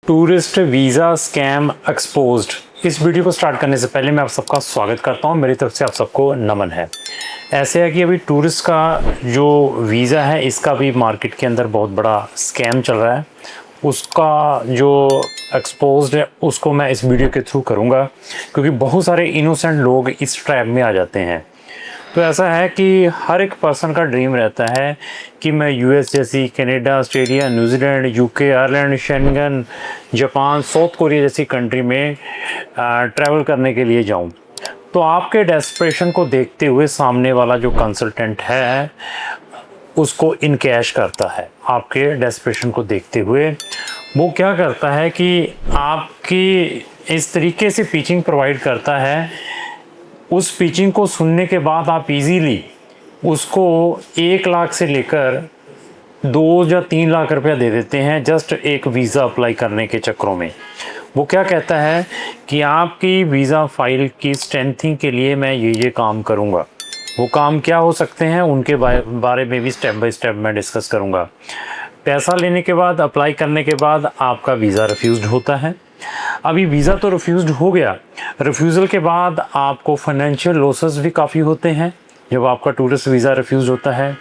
Tourist visa scam exposed. इस video को start करने से पहले मैं आप सबका स्वागत करता हूं। मेरी तरफ से आप सबको नमन है। ऐसे है कि अभी टूरिस्ट का जो वीज़ा है इसका भी मार्केट के अंदर बहुत बड़ा स्कैम चल रहा है। उसका जो एक्सपोज्ड है उसको मैं इस वीडियो के थ्रू करूंगा, क्योंकि बहुत सारे इनोसेंट लोग इस ट्रैप में आ जाते हैं। तो ऐसा है कि हर एक पर्सन का ड्रीम रहता है कि मैं यूएस जैसी, Canada, Australia, New Zealand, UK, Ireland, Schengen, Japan, south Korea जैसी कंट्री में ट्रैवल करने के लिए जाऊं। तो आपके डेस्परेशन को देखते हुए सामने वाला जो कंसल्टेंट है उसको इनकैश करता है। आपके डेस्परेशन को देखते हुए वो क्या करता है कि आपकी इस तरीके से पिचिंग प्रोवाइड करता है। उस पिचिंग को सुनने के बाद आप इजीली उसको 1 लाख से लेकर 2 या 3 लाख रुपया दे देते हैं, जस्ट एक वीज़ा अप्लाई करने के चक्करों में। वो क्या कहता है कि आपकी वीज़ा फाइल की स्ट्रेंथिंग के लिए मैं ये काम करूँगा। वो काम क्या हो सकते हैं उनके बारे में भी स्टेप बाय स्टेप मैं डिस्कस करूँगा। पैसा लेने के बाद, अप्लाई करने के बाद आपका वीज़ा रिफ्यूज़्ड होता है। अभी वीज़ा तो रिफ्यूज़्ड हो गया, रिफ्यूज़ल के बाद आपको फाइनेंशियल लॉसेस भी काफ़ी होते हैं जब आपका टूरिस्ट वीज़ा रिफ्यूज़ होता है।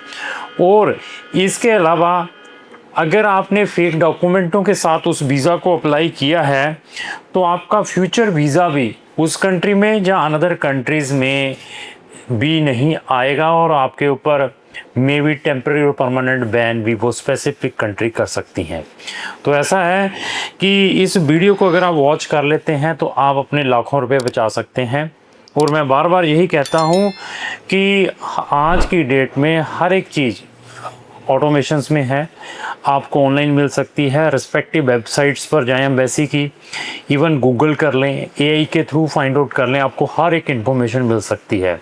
और इसके अलावा अगर आपने फेक डॉक्यूमेंटों के साथ उस वीज़ा को अप्लाई किया है तो आपका फ्यूचर वीज़ा भी उस कंट्री में या अनदर कंट्रीज़ में भी नहीं आएगा, और आपके ऊपर मे बी टेम्पररी और परमानेंट बैन भी वो स्पेसिफिक कंट्री कर सकती हैं। तो ऐसा है कि इस वीडियो को अगर आप वॉच कर लेते हैं तो आप अपने लाखों रुपए बचा सकते हैं। और मैं बार बार यही कहता हूँ कि आज की डेट में हर एक चीज़ ऑटोमेशंस में है, आपको ऑनलाइन मिल सकती है। रिस्पेक्टिव वेबसाइट्स पर जाएं, एम्बेसी की, इवन गूगल कर लें, एआई के थ्रू फाइंड आउट कर लें, आपको हर एक इन्फॉर्मेशन मिल सकती है।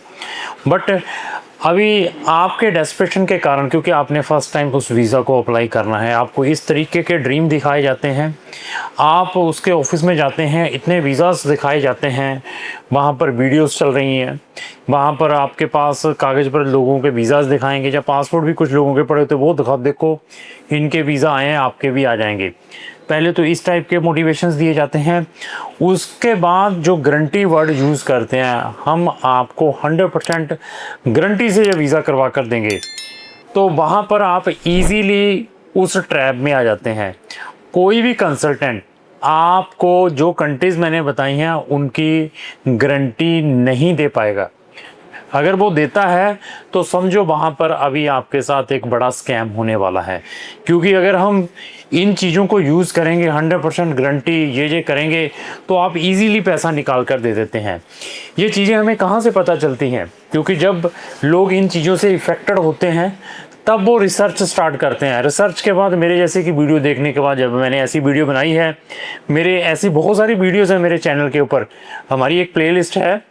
बट अभी आपके डेस्परेशन के कारण, क्योंकि आपने फर्स्ट टाइम उस वीज़ा को अप्लाई करना है, आपको इस तरीके के ड्रीम दिखाए जाते हैं। आप उसके ऑफिस में जाते हैं, इतने वीज़ास दिखाए जाते हैं, वहाँ पर वीडियोस चल रही हैं, वहाँ पर आपके पास कागज़ पर लोगों के वीज़ास दिखाएंगे, या पासपोर्ट भी कुछ लोगों के पड़े होते वो दिखा, देखो इनके वीज़ा आए हैं, आपके भी आ जाएंगे। पहले तो इस टाइप के मोटिवेशंस दिए जाते हैं। उसके बाद जो गारंटी वर्ड यूज़ करते हैं, हम आपको 100% गारंटी से ये वीज़ा करवा कर देंगे, तो वहाँ पर आप इजीली उस ट्रैप में आ जाते हैं। कोई भी कंसल्टेंट आपको जो कंट्रीज़ मैंने बताई हैं उनकी गारंटी नहीं दे पाएगा। अगर वो देता है तो समझो वहाँ पर अभी आपके साथ एक बड़ा स्कैम होने वाला है। क्योंकि अगर हम इन चीज़ों को यूज़ करेंगे, 100% गारंटी ये करेंगे, तो आप इजीली पैसा निकाल कर दे देते हैं। ये चीज़ें हमें कहाँ से पता चलती हैं? क्योंकि जब लोग इन चीज़ों से इफ़ेक्टेड होते हैं तब वो रिसर्च स्टार्ट करते हैं। रिसर्च के बाद, मेरे जैसे कि वीडियो देखने के बाद, जब मैंने ऐसी वीडियो बनाई है, मेरे ऐसी बहुत सारी वीडियोज़ हैं मेरे चैनल के ऊपर। हमारी एक प्लेलिस्ट है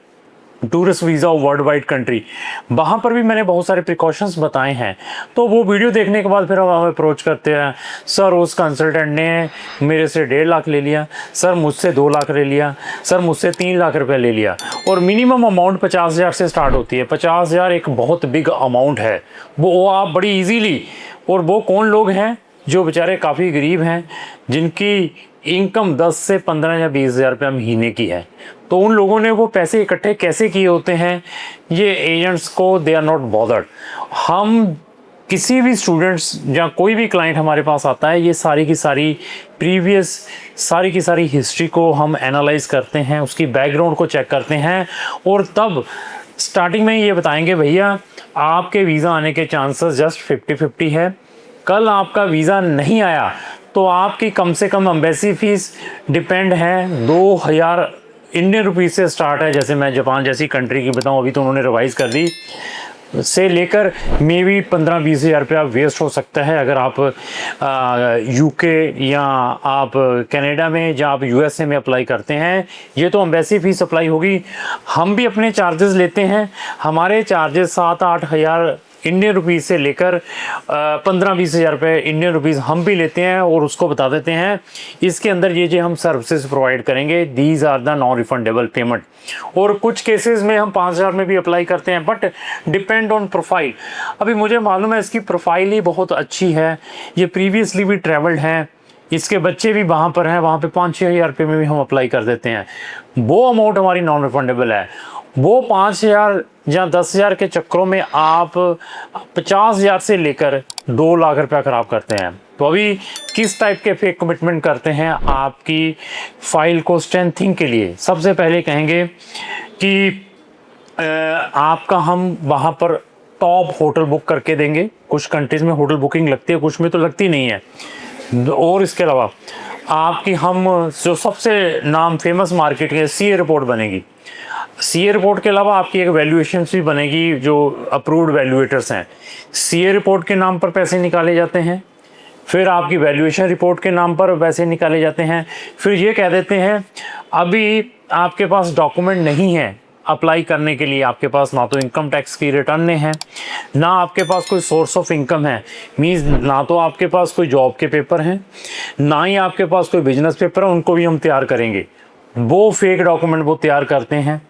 tourist visa world wide country, वहाँ पर भी मैंने बहुत सारे प्रिकॉशंस बताए हैं। तो वो वीडियो देखने के बाद फिर हम अप्रोच करते हैं, सर उस कंसल्टेंट ने मेरे से 1.5 लाख ले लिया, सर मुझसे 2 लाख ले लिया, सर मुझसे 3 लाख रुपए ले लिया। और मिनिमम अमाउंट 50,000 से स्टार्ट होती है। 50,000 एक बहुत बिग अमाउंट है। वो आप बड़ी ईजीली, और वो कौन लोग हैं जो बेचारे काफ़ी गरीब हैं, जिनकी इनकम 10 से 15 या 20,000 रुपये महीने की है, तो उन लोगों ने वो पैसे इकट्ठे कैसे किए होते हैं, ये एजेंट्स को दे आर नॉट बॉदर्ड। हम किसी भी स्टूडेंट्स या कोई भी क्लाइंट हमारे पास आता है, ये सारी की सारी प्रीवियस सारी की सारी हिस्ट्री को हम एनालाइज करते हैं, उसकी बैकग्राउंड को चेक करते हैं, और तब स्टार्टिंग में ये बताएंगे भैया आपके वीज़ा आने के चांसेस जस्ट 50-50 है। कल आपका वीज़ा नहीं आया तो आपकी कम से कम एम्बेसी फीस डिपेंड है 2,000 इंडियन रुपीज़ से स्टार्ट है। जैसे मैं जापान जैसी कंट्री की बताऊं, अभी तो उन्होंने रिवाइज़ कर दी, से लेकर मे बी 15-20 हज़ार रुपया वेस्ट हो सकता है अगर आप यूके या आप कनाडा में या आप यूएसए में अप्लाई करते हैं। ये तो एम्बेसी फीस अप्लाई होगी। हम भी अपने चार्जेस लेते हैं। हमारे चार्जेस 7-8 हज़ार इंडियन रुपीज़ से लेकर 15-20 हज़ार रुपये इंडियन रुपीज़ हम भी लेते हैं, और उसको बता देते हैं इसके अंदर ये जो हम सर्विसेज प्रोवाइड करेंगे, these are the non refundable payment. और कुछ केसेस में हम 5,000 में भी अप्लाई करते हैं, बट डिपेंड ऑन प्रोफाइल। अभी मुझे मालूम है इसकी प्रोफाइल ही बहुत अच्छी है, ये प्रीवियसली भी ट्रैवल्ड हैं, इसके बच्चे भी वहाँ पर हैं, वहाँ पे 5-6 हज़ार रुपये में भी हम अप्लाई कर देते हैं। वो अमाउंट हमारी नॉन रिफंडेबल है। वो 5,000 या 10,000 के चक्करों में आप 50,000 से लेकर 2 लाख रुपया ख़राब करते हैं। तो अभी किस टाइप के फेक कमिटमेंट करते हैं आपकी फ़ाइल को स्ट्रेंथिंग के लिए? सबसे पहले कहेंगे कि आपका हम वहाँ पर टॉप होटल बुक करके देंगे। कुछ कंट्रीज़ में होटल बुकिंग लगती है, कुछ में तो लगती नहीं है। और इसके अलावा आपकी हम जो सबसे नाम फेमस मार्केट है सी रिपोर्ट बनेगी। सी रिपोर्ट के अलावा आपकी एक वैल्यूएशन भी बनेगी जो अप्रूव्ड वैल्यूएटर्स हैं। सी रिपोर्ट के नाम पर पैसे निकाले जाते हैं, फिर आपकी वैल्यूएशन रिपोर्ट के नाम पर पैसे निकाले जाते हैं। फिर ये कह देते हैं अभी आपके पास डॉक्यूमेंट नहीं है अप्लाई करने के लिए, आपके पास ना तो इनकम टैक्स की रिटर्न है, ना आपके पास कोई सोर्स ऑफ इनकम है, मीन्स ना तो आपके पास कोई जॉब के पेपर हैं, ना ही आपके पास कोई बिजनेस पेपर है, उनको भी हम तैयार करेंगे। वो फेक डॉक्यूमेंट वो तैयार करते हैं।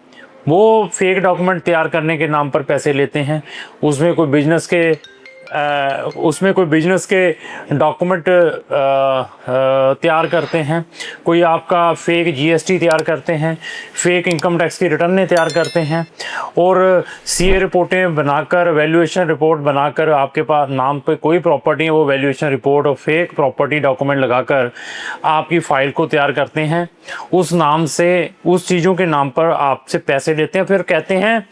वो फेक डॉक्यूमेंट तैयार करने के नाम पर पैसे लेते हैं। उसमें कोई बिजनेस के डॉक्यूमेंट तैयार करते हैं, कोई आपका फेक जीएसटी तैयार करते हैं, फेक इनकम टैक्स की रिटर्नें तैयार करते हैं और सीए रिपोर्टें बनाकर, वैल्यूएशन रिपोर्ट बनाकर, आपके पास नाम पे कोई प्रॉपर्टी है वो वैल्यूएशन रिपोर्ट और फेक प्रॉपर्टी डॉक्यूमेंट लगाकर आपकी फ़ाइल को तैयार करते हैं। उस नाम से, उस चीज़ों के नाम पर आपसे पैसे लेते हैं। फिर कहते हैं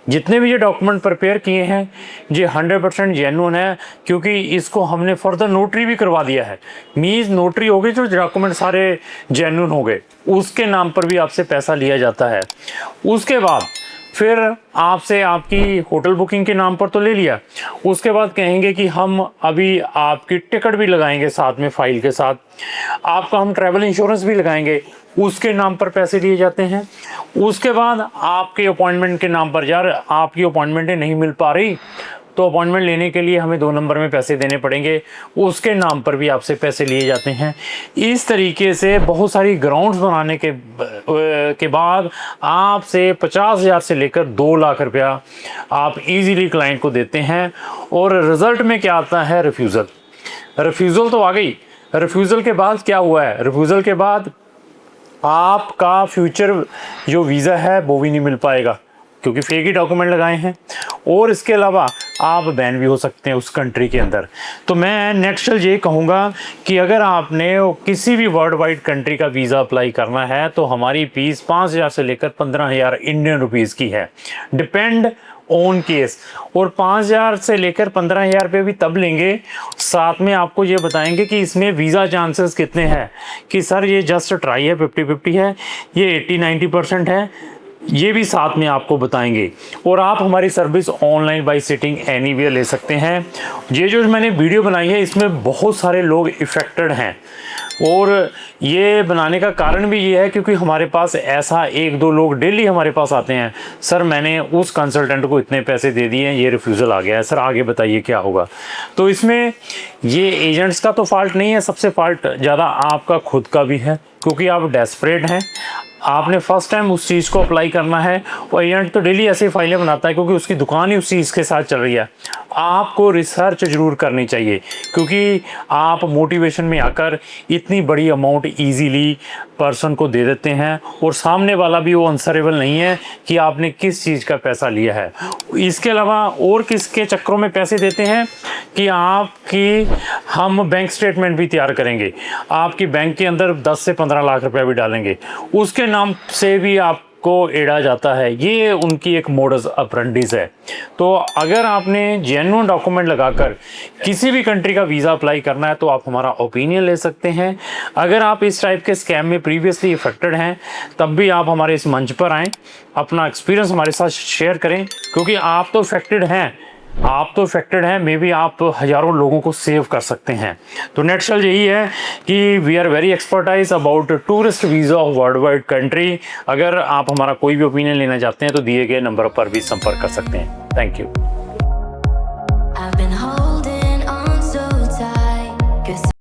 जितने भी ये डॉक्यूमेंट प्रिपेयर किए हैं ये 100% जेन्युइन है, क्योंकि इसको हमने फर्दर नोटरी भी करवा दिया है। मीन्स नोटरी हो गई, जो डॉक्यूमेंट सारे जेन्युइन हो गए, उसके नाम पर भी आपसे पैसा लिया जाता है। उसके बाद फिर आपसे आपकी होटल बुकिंग के नाम पर तो ले लिया, उसके बाद कहेंगे कि हम अभी आपकी टिकट भी लगाएंगे साथ में, फ़ाइल के साथ आपका हम ट्रैवल इंश्योरेंस भी लगाएंगे, उसके नाम पर पैसे लिए जाते हैं। उसके बाद आपके अपॉइंटमेंट के नाम पर, यार आपकी अपॉइंटमेंटें नहीं मिल पा रही तो अपॉइंटमेंट लेने के लिए हमें 2 नंबर में पैसे देने पड़ेंगे, उसके नाम पर भी आपसे पैसे लिए जाते हैं। इस तरीके से बहुत सारी ग्राउंड्स बनाने के बाद आपसे 50,000 से लेकर 2 लाख रुपया आप इजीली क्लाइंट को देते हैं। और रिज़ल्ट में क्या आता है? रिफ्यूज़ल तो आ गई। रिफ्यूज़ल के बाद क्या हुआ है? रिफ्यूज़ल के बाद आपका फ्यूचर जो वीज़ा है वो भी नहीं मिल पाएगा, क्योंकि फेक ही डॉक्यूमेंट लगाए हैं। और इसके अलावा आप बैन भी हो सकते हैं उस कंट्री के अंदर। तो मैं नेक्स्ट ये कहूँगा कि अगर आपने किसी भी वर्ल्ड वाइड कंट्री का वीज़ा अप्लाई करना है तो हमारी फीस 5,000 से लेकर 15,000 इंडियन रुपीज़ की है, डिपेंड ऑन केस। और 5,000 से लेकर 15,000 रुपये भी तब लेंगे, साथ में आपको ये बताएंगे कि इसमें वीज़ा चांसेस कितने हैं, कि सर ये जस्ट ट्राई है, 50-50 है, ये 80-90% है, ये भी साथ में आपको बताएंगे। और आप हमारी service online bye sitting anywhere ले सकते हैं। ये जो मैंने वीडियो बनाई है इसमें बहुत सारे लोग इफ़ेक्टेड हैं, और ये बनाने का कारण भी ये है क्योंकि हमारे पास ऐसा 1-2 लोग डेली हमारे पास आते हैं, सर मैंने उस कंसल्टेंट को इतने पैसे दे दिए हैं, ये रिफ्यूज़ल आ गया है, सर आगे बताइए क्या होगा। तो इसमें ये एजेंट्स का तो फॉल्ट नहीं है, सबसे फॉल्ट ज़्यादा आपका खुद का भी है, क्योंकि आप डेस्परेट हैं, आपने फर्स्ट टाइम उस चीज़ को अप्लाई करना है। और एजेंट तो डेली ऐसे फाइलें बनाता है क्योंकि उसकी दुकान ही उस चीज़ के साथ चल रही है। आपको रिसर्च ज़रूर करनी चाहिए, क्योंकि आप मोटिवेशन में आकर इतनी बड़ी अमाउंट इजीली पर्सन को दे देते हैं और सामने वाला भी वो आंसरेबल नहीं है कि आपने किस चीज़ का पैसा लिया है। इसके अलावा और किसके चक्करों में पैसे देते हैं कि आपकी हम बैंक स्टेटमेंट भी तैयार करेंगे, आपकी बैंक के अंदर 10 से 15 लाख रुपया भी डालेंगे, उसके नाम से भी आपको एड़ा जाता है। ये उनकी एक मोडस ऑपरेंडिस है। तो अगर आपने जेन्युइन डॉक्यूमेंट लगाकर किसी भी कंट्री का वीज़ा अप्लाई करना है तो आप हमारा ओपिनियन ले सकते हैं। अगर आप इस टाइप के स्कैम में प्रीवियसली इफेक्टेड हैं तब भी आप हमारे इस मंच पर आएँ, अपना एक्सपीरियंस हमारे साथ शेयर करें, क्योंकि आप तो इफेक्टेड हैं, मे बी आप हज़ारों लोगों को सेव कर सकते हैं। तो नेटशल यही है कि we are very expertise about tourist visa of world wide country. अगर आप हमारा कोई भी ओपिनियन लेना चाहते हैं तो दिए गए नंबर पर भी संपर्क कर सकते हैं। Thank you.